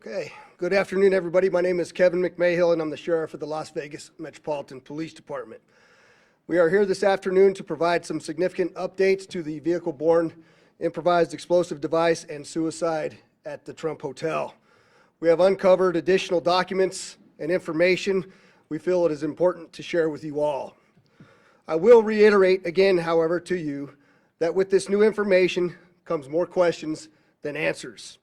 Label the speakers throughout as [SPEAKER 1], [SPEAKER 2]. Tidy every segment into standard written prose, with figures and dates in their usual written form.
[SPEAKER 1] Okay, good afternoon, everybody. My name is Kevin McMahill, and I'm the Sheriff of the Las Vegas Metropolitan Police Department. We are here this afternoon to provide some significant updates to the vehicle-borne improvised explosive device and suicide at the Trump Hotel. We have uncovered additional documents and information we feel it is important to share with you all. I will reiterate again, however, to you that with this new information comes more questions than answers.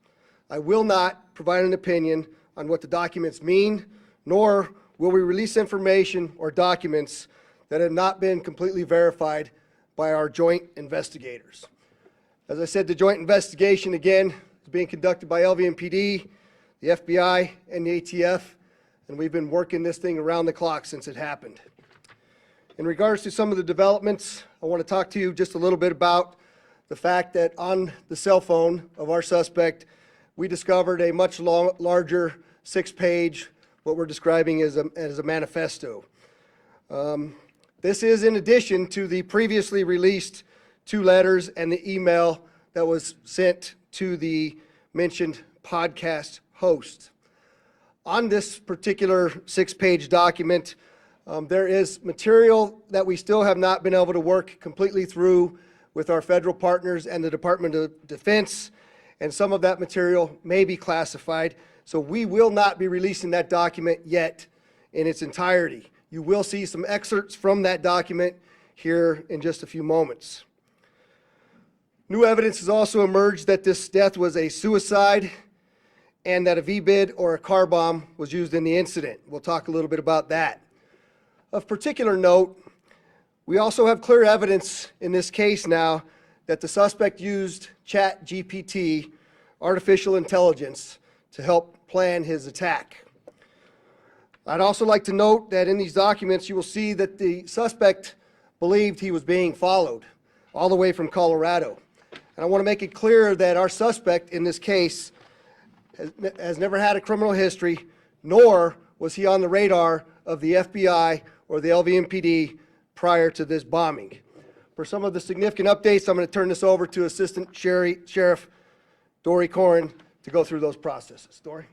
[SPEAKER 1] I will not provide an opinion on what the documents mean, nor will we release information or documents that have not been completely verified by our joint investigators. As I said, the joint investigation, again, is being conducted by LVMPD, the FBI, and the ATF, and we've been working this thing around the clock since it happened. In regards to some of the developments, I want to talk to you just a little bit about the fact that on the cell phone of our suspect, we discovered a much larger 6-page, what we're describing as a manifesto. This is in addition to the previously released 2 letters and the email that was sent to the mentioned podcast host. On this particular 6-page document, there is material that we still have not been able to work completely through with our federal partners and the Department of Defense, and some of that material may be classified, so we will not be releasing that document yet in its entirety. You will see some excerpts from that document here in just a few moments. New evidence has also emerged that this death was a suicide and that a V-bid or a car bomb was used in the incident. We'll talk a little bit about that. Of particular note, we also have clear evidence in this case now that the suspect used ChatGPT, artificial intelligence, to help plan his attack. I'd also like to note that in these documents you will see that the suspect believed he was being followed all the way from Colorado. And I want to make it clear that our suspect in this case has never had a criminal history, nor was he on the radar of the FBI or the LVMPD prior to this bombing. For some of the significant updates, I'm going to turn this over to Assistant Sheriff Dory Corrin to go through those processes. Dory?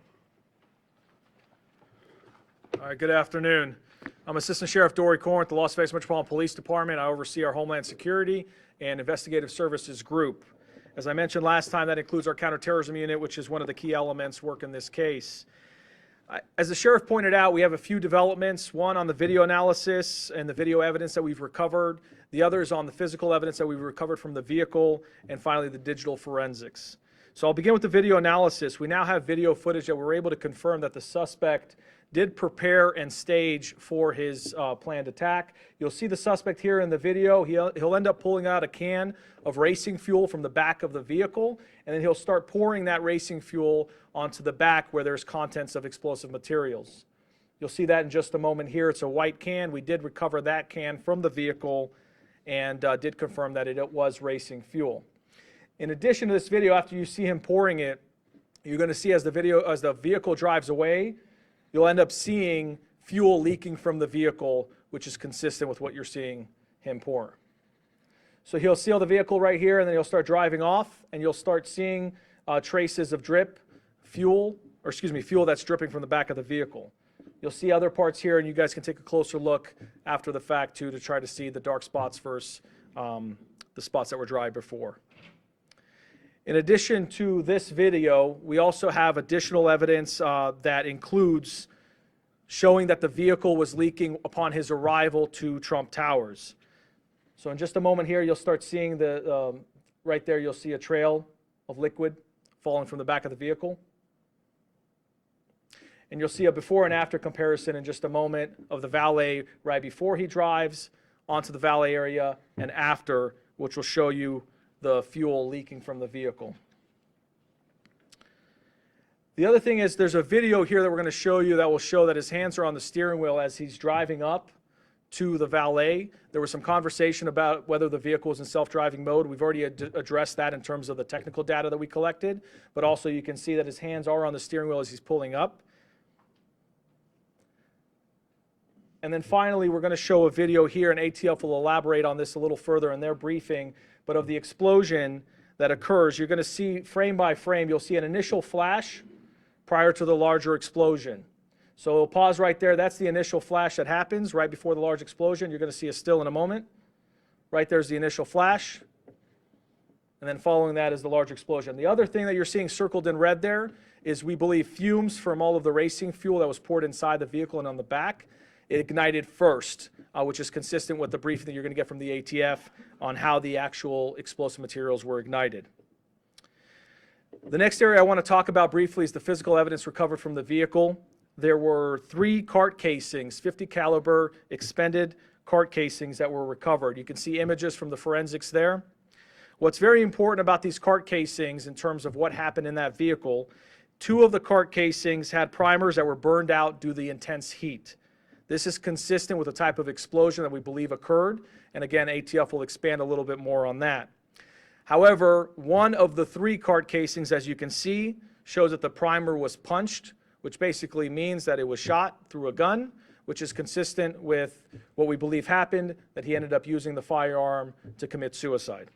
[SPEAKER 2] All right, good afternoon. I'm Assistant Sheriff Dory Corrin at the Las Vegas Metropolitan Police Department. I oversee our Homeland Security and Investigative Services group. As I mentioned last time, that includes our counterterrorism unit, which is one of the key elements working this case. As the sheriff pointed out, we have a few developments, one on the video analysis and the video evidence that we've recovered, the other is on the physical evidence that we've recovered from the vehicle, and finally the digital forensics. So I'll begin with the video analysis. We now have video footage that we're able to confirm that the suspect did prepare and stage for his planned attack. You'll see the suspect here in the video. He'll end up pulling out a can of racing fuel from the back of the vehicle, and then he'll start pouring that racing fuel onto the back where there's contents of explosive materials. You'll see that in just a moment here. It's a white can. We did recover that can from the vehicle and did confirm that it was racing fuel. In addition to this video, after you see him pouring it, you're going to see as the vehicle drives away, you'll end up seeing fuel leaking from the vehicle, which is consistent with what you're seeing him pour. So he'll seal the vehicle right here, and then he'll start driving off, and you'll start seeing traces of fuel that's dripping from the back of the vehicle. You'll see other parts here, and you guys can take a closer look after the fact too to try to see the dark spots versus the spots that were dry before. In addition to this video, we also have additional evidence that includes showing that the vehicle was leaking upon his arrival to Trump Towers. So in just a moment here, you'll start seeing right there, you'll see a trail of liquid falling from the back of the vehicle. And you'll see a before and after comparison in just a moment of the valet right before he drives onto the valet area and after, which will show you the fuel leaking from the vehicle. The other thing is there's a video here that we're going to show you that will show that his hands are on the steering wheel as he's driving up to the valet. There was some conversation about whether the vehicle was in self-driving mode. We've already addressed that in terms of the technical data that we collected, but also you can see that his hands are on the steering wheel as he's pulling up. And then finally, we're going to show a video here, and ATF will elaborate on this a little further in their briefing, but of the explosion that occurs. You're going to see frame by frame, you'll see an initial flash prior to the larger explosion. So we'll pause right there. That's the initial flash that happens right before the large explosion. You're going to see a still in a moment. Right there's the initial flash. And then following that is the large explosion. The other thing that you're seeing circled in red there is, we believe, fumes from all of the racing fuel that was poured inside the vehicle and on the back. It ignited first, which is consistent with the briefing that you're going to get from the ATF on how the actual explosive materials were ignited. The next area I want to talk about briefly is the physical evidence recovered from the vehicle. There were 3 cart casings, 50 caliber expended cart casings that were recovered. You can see images from the forensics there. What's very important about these cart casings in terms of what happened in that vehicle, 2 of the cart casings had primers that were burned out due to the intense heat. This is consistent with the type of explosion that we believe occurred, and again, ATF will expand a little bit more on that. However, 1 of the 3 cart casings, as you can see, shows that the primer was punched, which basically means that it was shot through a gun, which is consistent with what we believe happened, that he ended up using the firearm to commit suicide.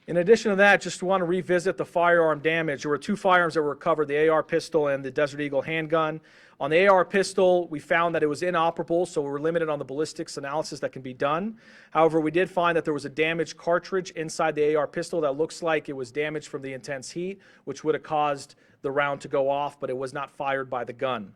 [SPEAKER 2] In addition to that, just want to revisit the firearm damage. There were 2 firearms that were recovered, the AR pistol and the Desert Eagle handgun. On the AR pistol, we found that it was inoperable, so we were limited on the ballistics analysis that can be done. However, we did find that there was a damaged cartridge inside the AR pistol that looks like it was damaged from the intense heat, which would have caused the round to go off, but it was not fired by the gun.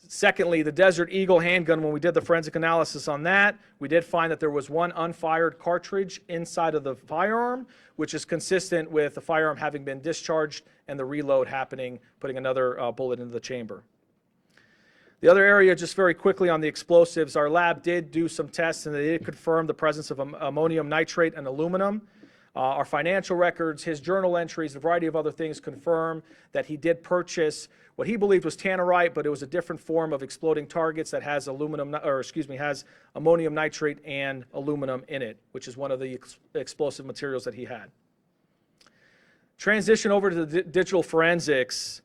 [SPEAKER 2] Secondly, the Desert Eagle handgun, when we did the forensic analysis on that, we did find that there was 1 unfired cartridge inside of the firearm, which is consistent with the firearm having been discharged and the reload happening, putting another bullet into the chamber. The other area, just very quickly on the explosives, our lab did do some tests and they did confirm the presence of ammonium nitrate and aluminum. Our financial records, his journal entries, a variety of other things confirm that he did purchase what he believed was tannerite, but it was a different form of exploding targets that has has ammonium nitrate and aluminum in it, which is one of the explosive materials that he had. Transition over to the digital forensics.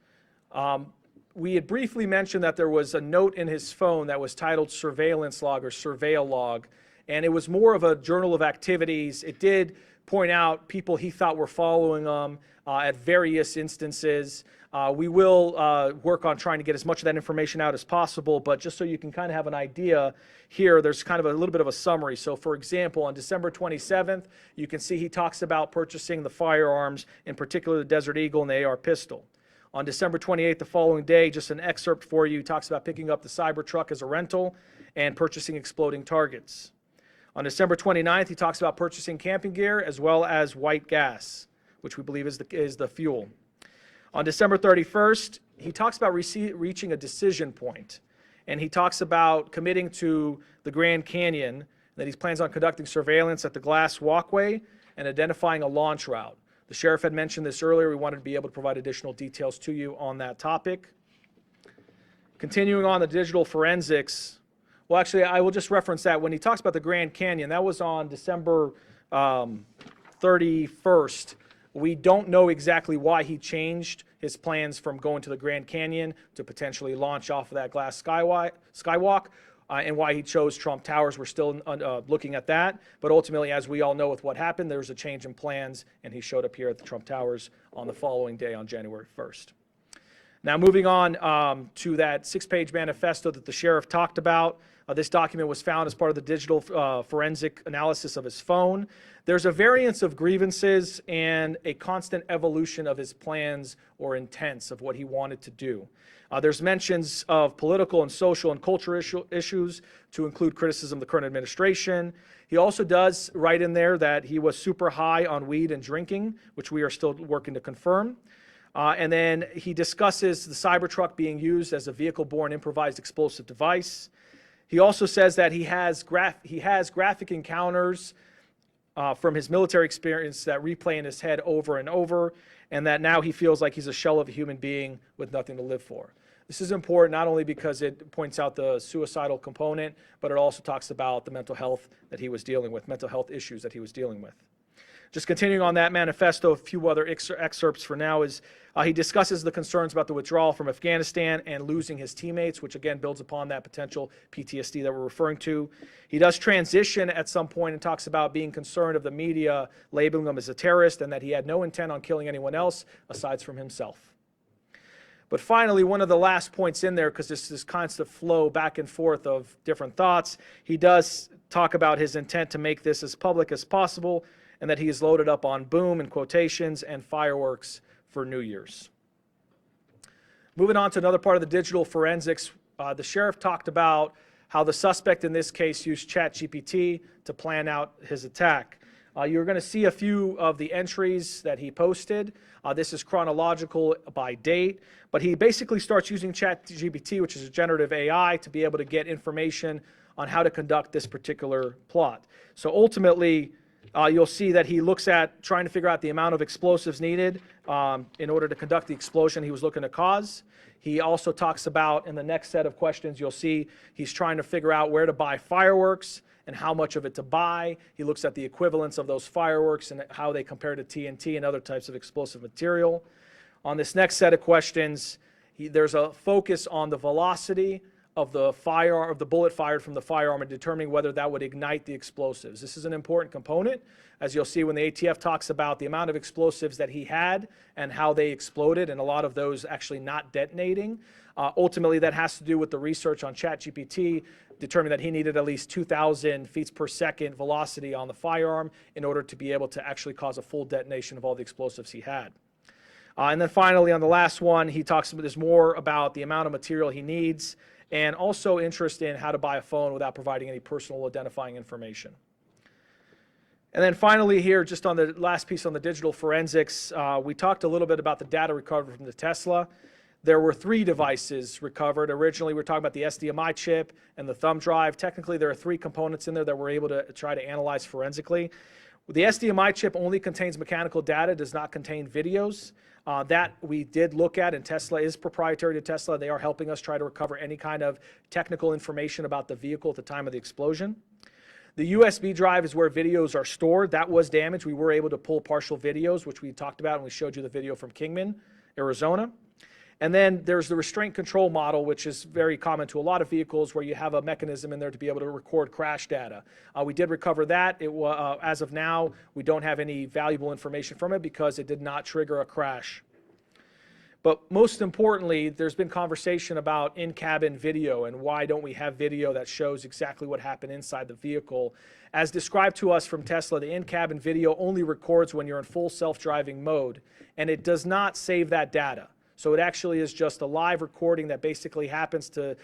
[SPEAKER 2] We had briefly mentioned that there was a note in his phone that was titled surveillance log or surveil log, and it was more of a journal of activities. It did point out people he thought were following him at various instances. We will work on trying to get as much of that information out as possible, but just so you can kind of have an idea here, there's kind of a little bit of a summary. So for example, on December 27th, you can see he talks about purchasing the firearms, in particular the Desert Eagle and the AR pistol. On December 28th, the following day, just an excerpt for you, he talks about picking up the Cybertruck as a rental and purchasing exploding targets. On December 29th, he talks about purchasing camping gear as well as white gas, which we believe is the fuel. On December 31st, he talks about reaching a decision point, and he talks about committing to the Grand Canyon, that he plans on conducting surveillance at the glass walkway and identifying a launch route. The sheriff had mentioned this earlier. We wanted to be able to provide additional details to you on that topic. Continuing on the digital forensics, well, actually, I will just reference that. When he talks about the Grand Canyon, that was on December 31st. We don't know exactly why he changed his plans from going to the Grand Canyon to potentially launch off of that glass skywalk, and why he chose Trump Towers. We're still looking at that. But ultimately, as we all know with what happened, there was a change in plans, and he showed up here at the Trump Towers on the following day on January 1st. Now, moving on to that 6-page manifesto that the sheriff talked about. This document was found as part of the digital forensic analysis of his phone. There's a variance of grievances and a constant evolution of his plans or intents of what he wanted to do. There's mentions of political and social and cultural issues to include criticism of the current administration. He also does write in there that he was super high on weed and drinking, which we are still working to confirm. And then he discusses the Cybertruck being used as a vehicle-borne improvised explosive device. He also says that he has graphic encounters from his military experience that replay in his head over and over, and that now he feels like he's a shell of a human being with nothing to live for. This is important not only because it points out the suicidal component, but it also talks about the mental health that he was dealing with, mental health issues that he was dealing with. Just continuing on that manifesto, a few other excerpts for now is he discusses the concerns about the withdrawal from Afghanistan and losing his teammates, which again builds upon that potential PTSD that we're referring to. He does transition at some point and talks about being concerned of the media labeling him as a terrorist and that he had no intent on killing anyone else aside from himself. But finally, one of the last points in there, because this constant flow back and forth of different thoughts, he does talk about his intent to make this as public as possible and that he is loaded up on boom and quotations and fireworks for New Year's. Moving on to another part of the digital forensics, the sheriff talked about how the suspect in this case used ChatGPT to plan out his attack. You're going to see a few of the entries that he posted. This is chronological by date, but he basically starts using ChatGPT, which is a generative AI, to be able to get information on how to conduct this particular plot. So ultimately, you'll see that he looks at trying to figure out the amount of explosives needed in order to conduct the explosion he was looking to cause. He also talks about, in the next set of questions, you'll see he's trying to figure out where to buy fireworks and how much of it to buy. He looks at the equivalence of those fireworks and how they compare to TNT and other types of explosive material. On this next set of questions, there's a focus on the velocity of the bullet fired from the firearm and determining whether that would ignite the explosives. This is an important component, as you'll see when the ATF talks about the amount of explosives that he had and how they exploded, and a lot of those actually not detonating. Ultimately, that has to do with the research on ChatGPT, determining that he needed at least 2,000 feet per second velocity on the firearm in order to be able to actually cause a full detonation of all the explosives he had. And then finally, on the last one, he talks about this more about the amount of material he needs, and also interest in how to buy a phone without providing any personal identifying information. And then finally here, just on the last piece on the digital forensics, we talked a little bit about the data recovered from the Tesla. There were 3 devices recovered. Originally, we were talking about the SDMI chip and the thumb drive. Technically, there are 3 components in there that we're able to try to analyze forensically. The SDMI chip only contains mechanical data, does not contain videos. That we did look at, and Tesla is proprietary to Tesla. They are helping us try to recover any kind of technical information about the vehicle at the time of the explosion. The USB drive is where videos are stored. That was damaged. We were able to pull partial videos, which we talked about, and we showed you the video from Kingman, Arizona. And then there's the restraint control model, which is very common to a lot of vehicles, where you have a mechanism in there to be able to record crash data. We did recover that. As of now, we don't have any valuable information from it because it did not trigger a crash. But most importantly, there's been conversation about in-cabin video and why don't we have video that shows exactly what happened inside the vehicle. As described to us from Tesla, the in-cabin video only records when you're in full self-driving mode, and it does not save that data. So it actually is just a live recording that basically happens to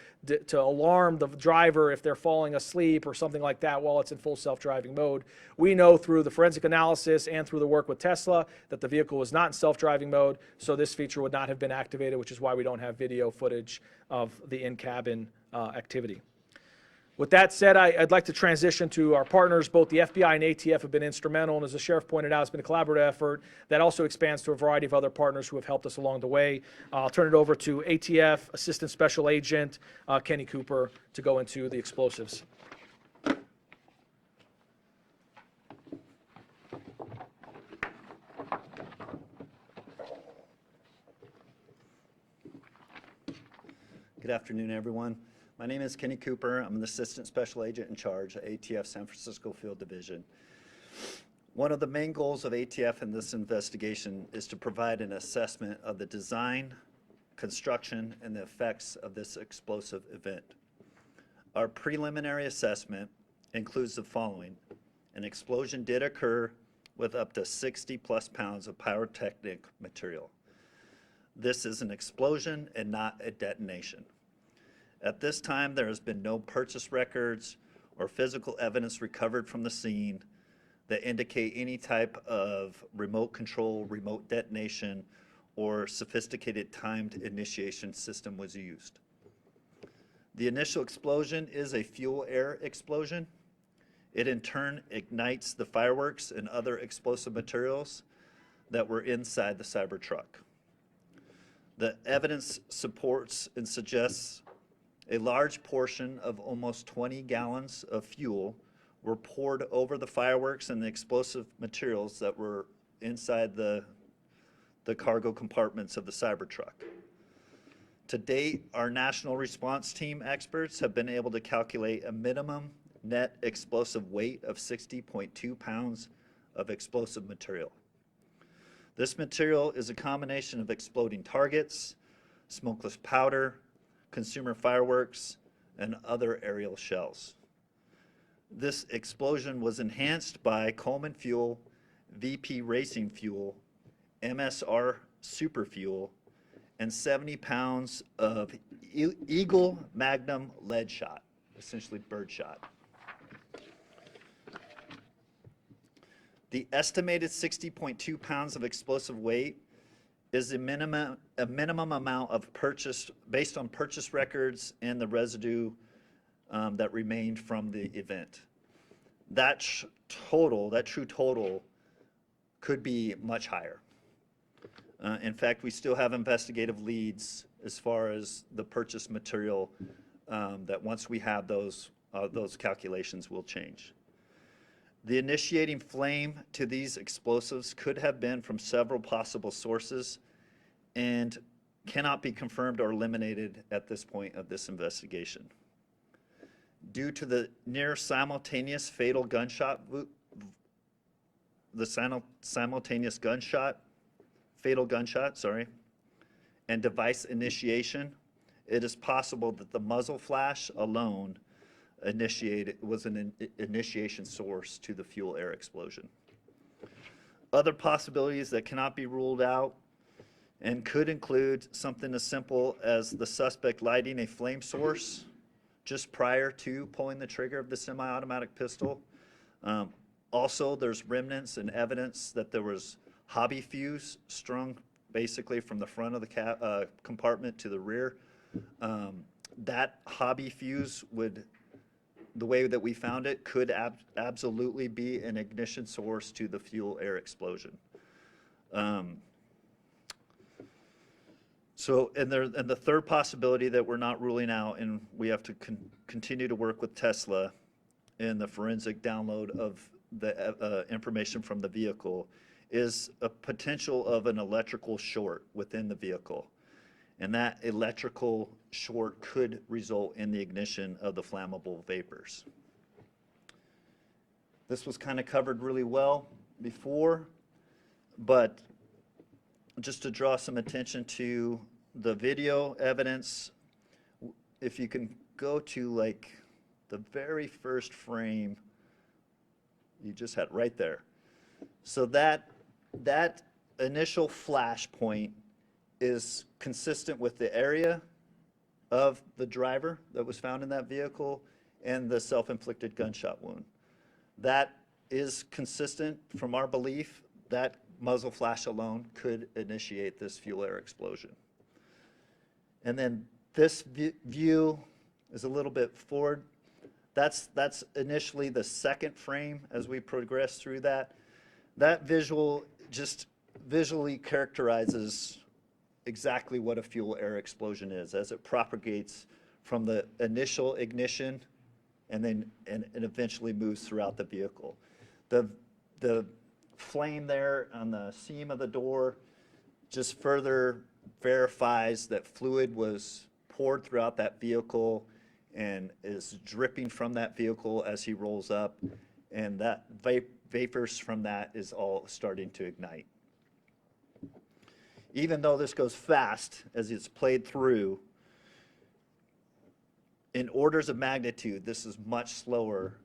[SPEAKER 2] alarm the driver if they're falling asleep or something like that while it's in full self-driving mode. We know through the forensic analysis and through the work with Tesla that the vehicle was not in self-driving mode, so this feature would not have been activated, which is why we don't have video footage of the in-cabin activity. With that said, I'd like to transition to our partners. Both the FBI and ATF have been instrumental, and as the sheriff pointed out, it's been a collaborative effort that also expands to a variety of other partners who have helped us along the way. I'll turn it over to ATF Assistant Special Agent Kenny Cooper to go into the explosives.
[SPEAKER 3] Good afternoon, everyone. My name is Kenny Cooper. I'm an Assistant Special Agent in charge at ATF San Francisco Field Division. One of the main goals of ATF in this investigation is to provide an assessment of the design, construction, and the effects of this explosive event. Our preliminary assessment includes the following. An explosion did occur with up to 60+ pounds of pyrotechnic material. This is an explosion and not a detonation. At this time, there has been no purchase records or physical evidence recovered from the scene that indicate any type of remote control, remote detonation, or sophisticated timed initiation system was used. The initial explosion is a fuel air explosion. It in turn ignites the fireworks and other explosive materials that were inside the Cybertruck. The evidence supports and suggests a large portion of almost 20 gallons of fuel were poured over the fireworks and the explosive materials that were inside the cargo compartments of the Cybertruck. To date, our national response team experts have been able to calculate a minimum net explosive weight of 60.2 pounds of explosive material. This material is a combination of exploding targets, smokeless powder, consumer fireworks, and other aerial shells. This explosion was enhanced by Coleman fuel, VP racing fuel, MSR super fuel, and 70 pounds of Eagle Magnum lead shot, essentially bird shot. The estimated 60.2 pounds of explosive weight is a minimum amount of purchase based on purchase records and the residue that remained from the event. That true total could be much higher. In fact, we still have investigative leads as far as the purchase material that once we have those calculations will change. The initiating flame to these explosives could have been from several possible sources and cannot be confirmed or eliminated at this point of this investigation. Due to the near simultaneous fatal gunshot, fatal gunshot, and device initiation, it is possible that the muzzle flash alone was an initiation source to the fuel air explosion. Other possibilities that cannot be ruled out and could include something as simple as the suspect lighting a flame source just prior to pulling the trigger of the semi-automatic pistol. Also, there's remnants and evidence that there was hobby fuse strung basically from the front of the compartment to the rear. That hobby fuse the way that we found it, could absolutely be an ignition source to the fuel air explosion. And the third possibility that we're not ruling out, and we have to continue to work with Tesla in the forensic download of the information from the vehicle, is a potential of an electrical short within the vehicle. And that electrical short could result in the ignition of the flammable vapors. This was kind of covered really well before, but just to draw some attention to the video evidence, if you can go to like the very first frame, you just had right there. So that initial flash point is consistent with the area of the driver that was found in that vehicle and the self-inflicted gunshot wound. That is consistent from our belief that muzzle flash alone could initiate this fuel air explosion. And then this view is a little bit forward. That's initially the second frame as we progress through that. That visual just visually characterizes exactly what a fuel air explosion is as it propagates from the initial ignition and eventually moves throughout the vehicle. The flame there on the seam of the door just further verifies that fluid was poured throughout that vehicle and is dripping from that vehicle as he rolls up, and that vapors from that is all starting to ignite. Even though this goes fast as it's played through, in orders of magnitude, this is much slower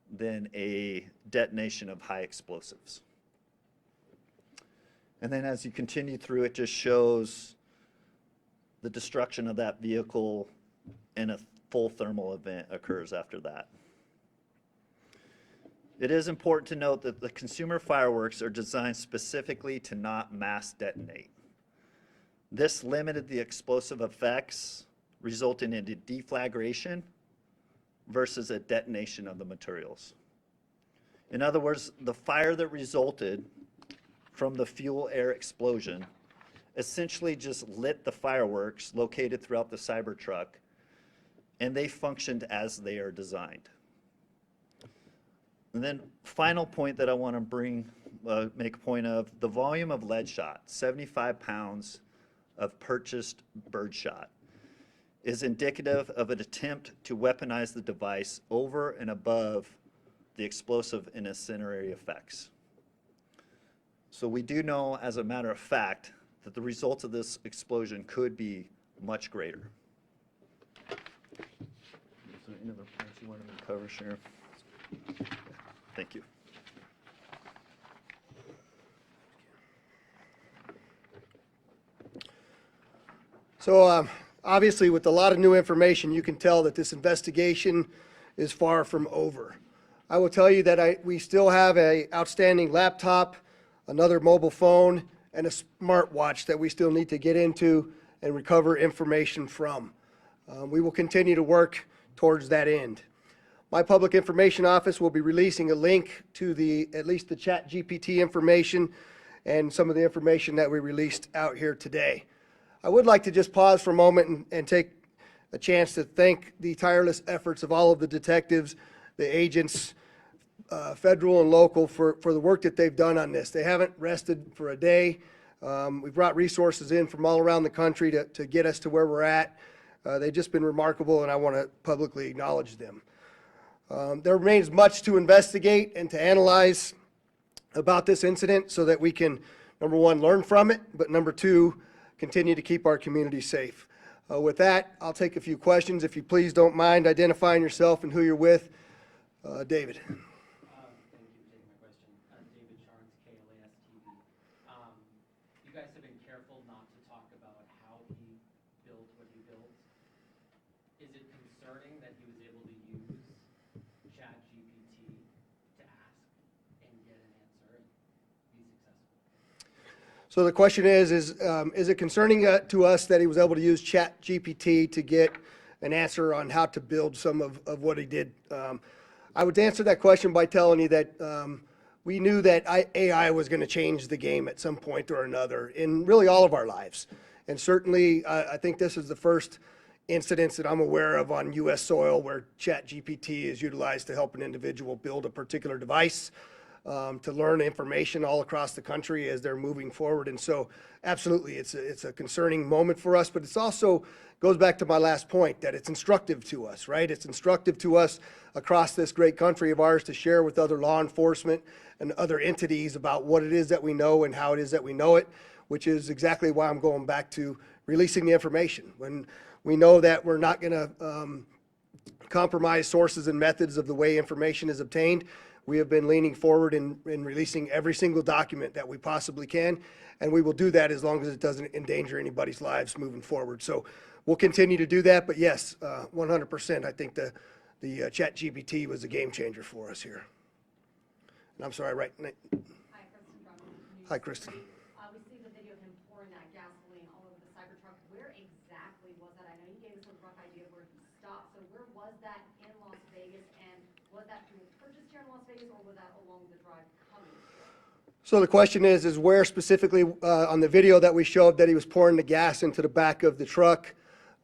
[SPEAKER 3] than a detonation of high explosives. And then as you continue through, it just shows the destruction of that vehicle, and a full thermal event occurs after that. It is important to note that the consumer fireworks are designed specifically to not mass detonate. This limited the explosive effects, resulting in a deflagration versus a detonation of the materials. In other words, the fire that resulted from the fuel air explosion essentially just lit the fireworks located throughout the Cybertruck, and they functioned as they are designed. And then final point that I want to make a point of, the volume of lead shot, 75 pounds of purchased birdshot, is indicative of an attempt to weaponize the device over and above the explosive and incendiary effects. So we do know, as a matter of fact, that the results of this explosion could be much greater. Is there any other points you wanted me to cover, Sheriff? Thank you.
[SPEAKER 1] So obviously, with a lot of new information, you can tell that this investigation is far from over. I will tell you that we still have an outstanding laptop, another mobile phone, and a smartwatch that we still need to get into and recover information from. We will continue to work towards that end. My public information office will be releasing a link to at least the ChatGPT information and some of the information that we released out here today. I would like to just pause for a moment and take a chance to thank the tireless efforts of all of the detectives, the agents, federal and local, for the work that they've done on this. They haven't rested for a day. We brought resources in from all around the country to get us to where we're at. They've just been remarkable, and I want to publicly acknowledge them. There remains much to investigate and to analyze about this incident so that we can, number one, learn from it, but number two, continue to keep our community safe. With that, I'll take a few questions. If you please don't mind identifying yourself and who you're with. David.
[SPEAKER 4] Thank you for taking my question. David Sharns, KLAS TV. You guys have been careful not to talk about how he built what he built. Is it concerning that he was able to use ChatGPT to ask and get an answer and be successful?
[SPEAKER 1] So the question is it concerning to us that he was able to use ChatGPT to get an answer on how to build some of what he did? I would answer that question by telling you that we knew that AI was going to change the game at some point or another in really all of our lives. And certainly, I think this is the first incidents that I'm aware of on U.S. soil where ChatGPT is utilized to help an individual build a particular device, to learn information all across the country as they're moving forward. And so absolutely, it's a concerning moment for us, but it's also goes back to my last point, that it's instructive to us, right? It's instructive to us across this great country of ours to share with other law enforcement and other entities about what it is that we know and how it is that we know it, which is exactly why I'm going back to releasing the information. When we know that we're not going to compromise sources and methods of the way information is obtained, we have been leaning forward in releasing every single document that we possibly can, and we will do that as long as it doesn't endanger anybody's lives moving forward. So we'll continue to do that, but yes, 100%, I think the ChatGPT was a game changer for us here. And I'm sorry, right?
[SPEAKER 5] Hi, Kristen Drummond.
[SPEAKER 1] Hi, Kristen.
[SPEAKER 5] We see the video of him pouring that gasoline all over the Cybertruck. Where exactly was that? I know you gave us a rough idea of where he stopped. So where was that in Las Vegas? And was that fuel purchased here in Las Vegas, or was that along the drive coming here?
[SPEAKER 1] So the question is where specifically on the video that we showed that he was pouring the gas into the back of the truck?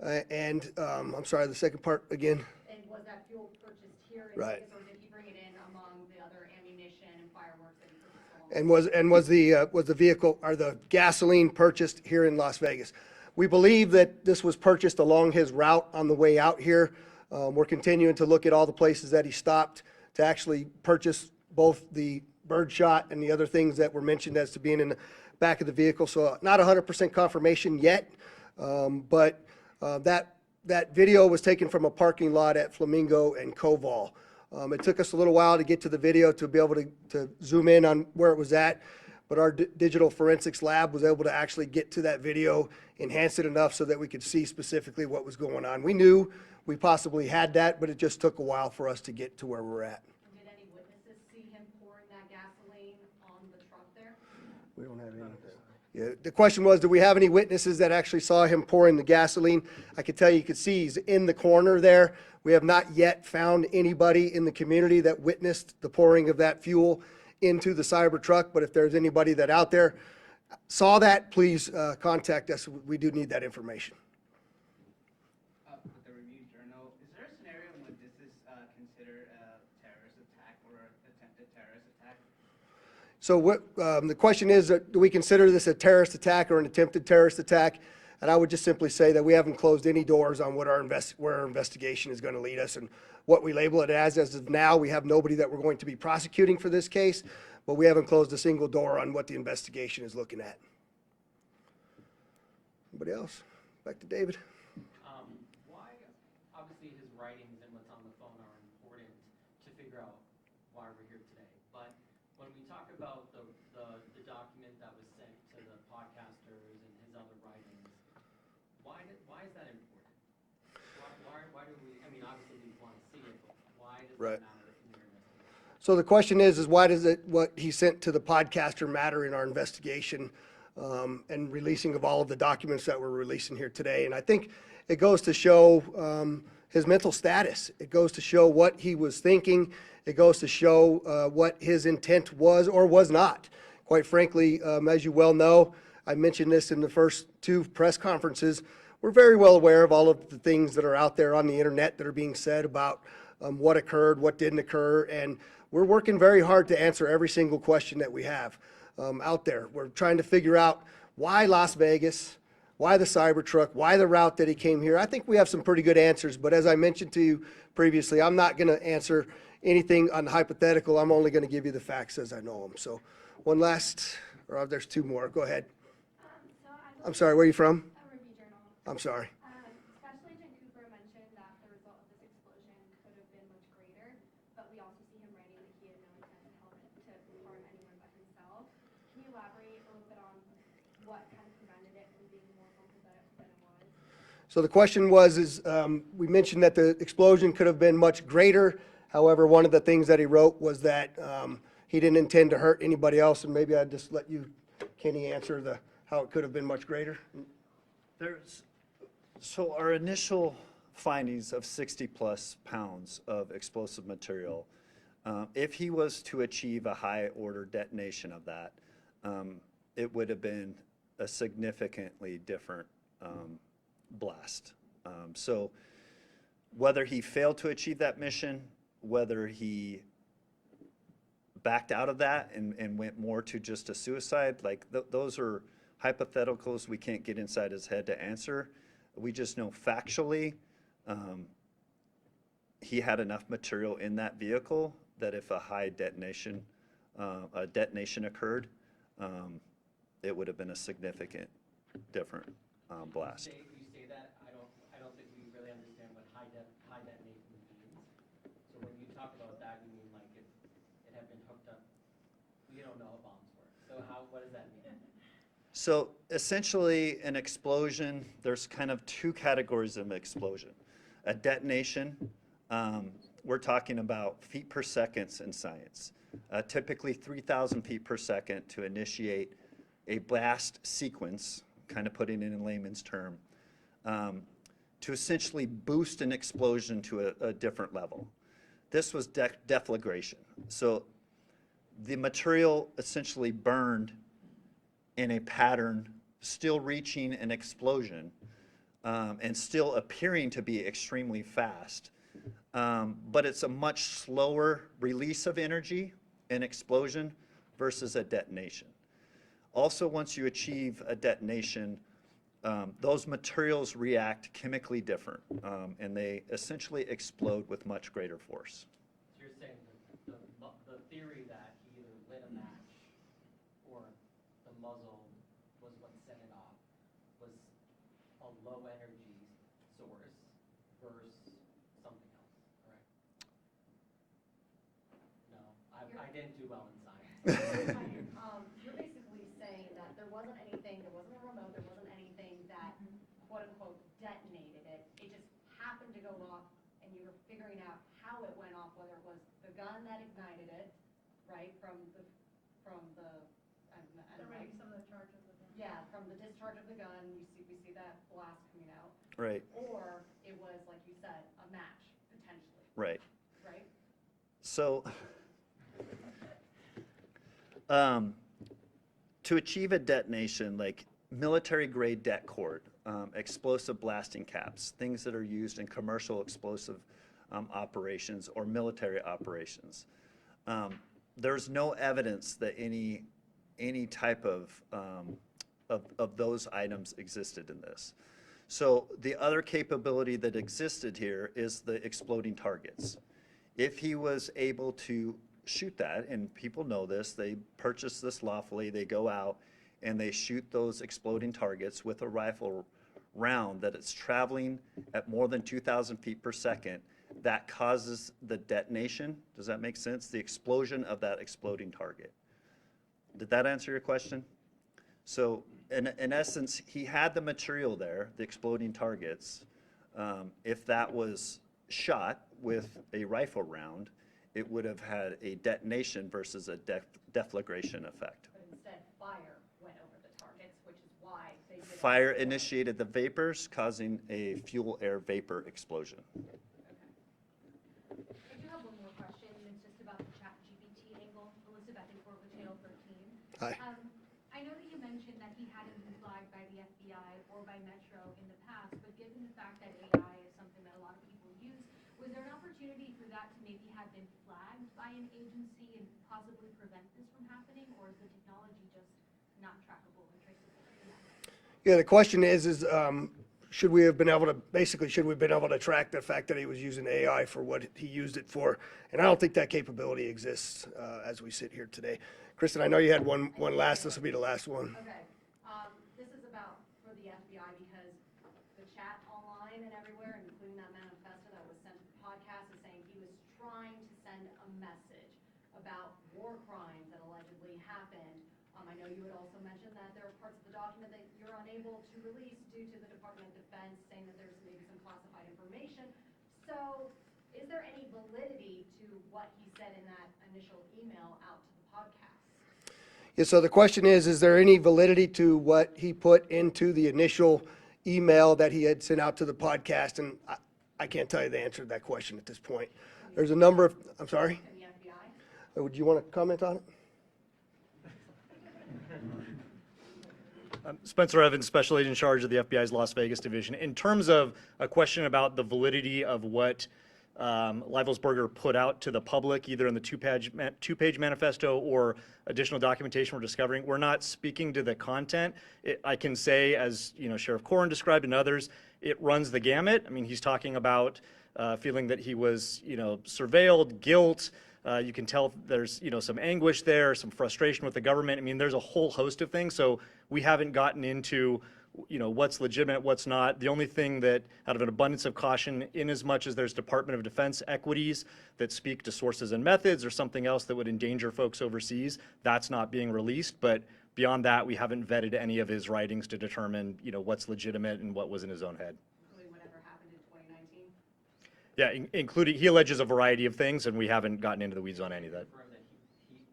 [SPEAKER 1] I'm sorry, the second part again.
[SPEAKER 5] And was that fuel purchased here in
[SPEAKER 1] Right.
[SPEAKER 5] Vegas, or did he bring it in among the other ammunition and fireworks that he purchased along?
[SPEAKER 1] And was the vehicle or the gasoline purchased here in Las Vegas? We believe that this was purchased along his route on the way out here. We're continuing to look at all the places that he stopped to actually purchase both the birdshot and the other things that were mentioned as to being in the back of the vehicle. So not 100% confirmation yet, but that video was taken from a parking lot at Flamingo and Koval. It took us a little while to get to the video to be able to zoom in on where it was at, but our digital forensics lab was able to actually get to that video, enhance it enough so that we could see specifically what was going on. We knew we possibly had that, but it just took a while for us to get to where we're at.
[SPEAKER 5] And did any witnesses see him pouring that gasoline on the truck there?
[SPEAKER 1] We don't have any. Yeah, the question was, do we have any witnesses that actually saw him pouring the gasoline? I could tell you could see he's in the corner there. We have not yet found anybody in the community that witnessed the pouring of that fuel into the Cybertruck, but if there's anybody that out there saw that, please contact us. We do need that information.
[SPEAKER 6] With the Review Journal, is there a scenario in which this is considered a terrorist attack or a
[SPEAKER 1] So the question is, do we consider this a terrorist attack or an attempted terrorist attack? And I would just simply say that we haven't closed any doors on what where our investigation is going to lead us and what we label it as. As of now, we have nobody that we're going to be prosecuting for this case, but we haven't closed a single door on what the investigation is looking at. Anybody else? Back to David.
[SPEAKER 4] Why, obviously his writings and what's on the phone are important to figure out why we're here today. But when we talk about the document that was sent to the podcasters and his other writings, why is that important? Why do we, I mean, obviously we want to see it, but why does
[SPEAKER 1] Right.
[SPEAKER 4] it matter in your investigation?
[SPEAKER 1] So the question is why does what he sent to the podcaster matter in our investigation and releasing of all of the documents that we're releasing here today? And I think it goes to show his mental status. It goes to show what he was thinking. It goes to show what his intent was or was not. Quite frankly, as you well know, I mentioned this in the first two press conferences, we're very well aware of all of the things that are out there on the internet that are being said about what occurred, what didn't occur, and we're working very hard to answer every single question that we have out there. We're trying to figure out why Las Vegas, why the Cybertruck, why the route that he came here. I think we have some pretty good answers, but as I mentioned to you previously, I'm not going to answer anything on the hypothetical. I'm only going to give you the facts as I know them. So one last, or there's two more. Go ahead. I'm sorry, where are you from?
[SPEAKER 7] A Review Journal.
[SPEAKER 1] I'm sorry.
[SPEAKER 7] Special Agent Cooper mentioned that the result of this explosion could have been much greater, but we also see him writing that he had no intent to harm anyone but himself. Can you elaborate a little bit on what kind of prevented it from being more harmful than it was?
[SPEAKER 1] So the question was, we mentioned that the explosion could have been much greater. However, one of the things that he wrote was that he didn't intend to hurt anybody else, and maybe I'd just let you, Kenny, answer how it could have been much greater.
[SPEAKER 3] So our initial findings of 60-plus pounds of explosive material, if he was to achieve a high-order detonation of that, it would have been a significantly different blast. So whether he failed to achieve that mission, whether he backed out of that and went more to just a suicide, like those are hypotheticals we can't get inside his head to answer. We just know factually he had enough material in that vehicle that if a high detonation occurred, it would have been a significant different blast.
[SPEAKER 4] You say that, I don't think we really understand what high detonation means. So when you talk about that, you mean like if it had been hooked up, we don't know how bombs work. So what does that mean?
[SPEAKER 3] So essentially, an explosion, there's kind of two categories of explosion. A detonation, we're talking about feet per second in science. Typically 3,000 feet per second to initiate a blast sequence, kind of putting it in layman's term, to essentially boost an explosion to a different level. This was deflagration. So the material essentially burned in a pattern, still reaching an explosion, and still appearing to be extremely fast. But it's a much slower release of energy, an explosion, versus a detonation. Also, once you achieve a detonation, those materials react chemically different, and they essentially explode with much greater force.
[SPEAKER 4] So you're saying the theory that he either lit a match or the muzzle was what set it off was a low energy source versus something else, correct? No, I didn't do well in science.
[SPEAKER 5] You're basically saying that there wasn't anything, there wasn't a remote, there wasn't anything that quote unquote detonated it. It just happened to go off and you were figuring out how it went off, whether it was the gun that ignited it, right, from the
[SPEAKER 7] Some of the charge of the gun.
[SPEAKER 5] yeah, from the discharge of the gun, we see that blast coming out.
[SPEAKER 3] Right,
[SPEAKER 5] Or it was, like you said, a match, potentially,
[SPEAKER 3] right.
[SPEAKER 5] right?
[SPEAKER 3] So, to achieve a detonation, like military-grade det cord, explosive blasting caps, things that are used in commercial explosive operations or military operations, there's no evidence that any type of those items existed in this. So the other capability that existed here is the exploding targets. If he was able to shoot that, and people know this, they purchase this lawfully, they go out and they shoot those exploding targets with a rifle round that it's traveling at more than 2,000 feet per second, that causes the detonation. Does that make sense? The explosion of that exploding target. Did that answer your question? So in essence, he had the material there, the exploding targets. If that was shot with a rifle round, it would have had a detonation versus a deflagration effect.
[SPEAKER 5] But instead, fire went over the targets, which is why they did.
[SPEAKER 3] Fire initiated the vapors, causing a fuel-air vapor explosion.
[SPEAKER 5] I do have one more question, and it's just about the ChatGPT angle. Elizabeth, I think we're with Channel 13.
[SPEAKER 1] Hi.
[SPEAKER 5] I know that you mentioned that he hadn't been flagged by the FBI or by Metro in the past, but given the fact that AI is something that a lot of people use, was there an opportunity for that to maybe have been flagged by an agency and possibly prevent this from happening, or is the technology just not trackable and traceable in that way?
[SPEAKER 1] Yeah, the question is should we have been able to, basically, should we have been able to track the fact that he was using AI for what he used it for? And I don't think that capability exists as we sit here today. Kristen, I know you had one last, this will be the last one.
[SPEAKER 5] Okay, this is about for the FBI because the chat online and everywhere, including that manifesto that was sent to the podcast, is saying he was trying to send a message about war crimes that allegedly happened. I know you had also mentioned that there are parts of the document that you're unable to release due to the Department of Defense saying that there's maybe some classified information. So is there any validity to what he said in that initial email out to the podcast?
[SPEAKER 1] Yeah, so the question is there any validity to what he put into the initial email that he had sent out to the podcast? And I can't tell you the answer to that question at this point. There's a number of, I'm sorry?
[SPEAKER 5] And the FBI?
[SPEAKER 1] Would you want to comment on it?
[SPEAKER 8] Spencer Evans, Special Agent in Charge of the FBI's Las Vegas Division. In terms of a question about the validity of what Livelsberger put out to the public, either in the two-page manifesto or additional documentation we're discovering, we're not speaking to the content. I can say, as Sheriff Corrin described and others, it runs the gamut. I mean, he's talking about feeling that he was, surveilled, guilt. You can tell there's, some anguish there, some frustration with the government. I mean, there's a whole host of things. So we haven't gotten into, what's legitimate, what's not. The only thing that, out of an abundance of caution, in as much as there's Department of Defense equities that speak to sources and methods or something else that would endanger folks overseas, that's not being released. But beyond that, we haven't vetted any of his writings to determine, what's legitimate and what was in his own head.
[SPEAKER 5] Including whatever happened in 2019?
[SPEAKER 8] Yeah, including, he alleges a variety of things, and we haven't gotten into the weeds on any of that.
[SPEAKER 4] Confirm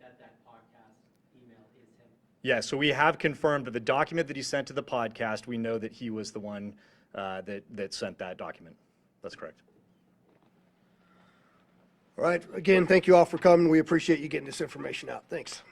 [SPEAKER 4] that podcast email is him.
[SPEAKER 8] Yeah, so we have confirmed that the document that he sent to the podcast, we know that he was the one that sent that document. That's correct.
[SPEAKER 1] All right, again, thank you all for coming. We appreciate you getting this information out. Thanks.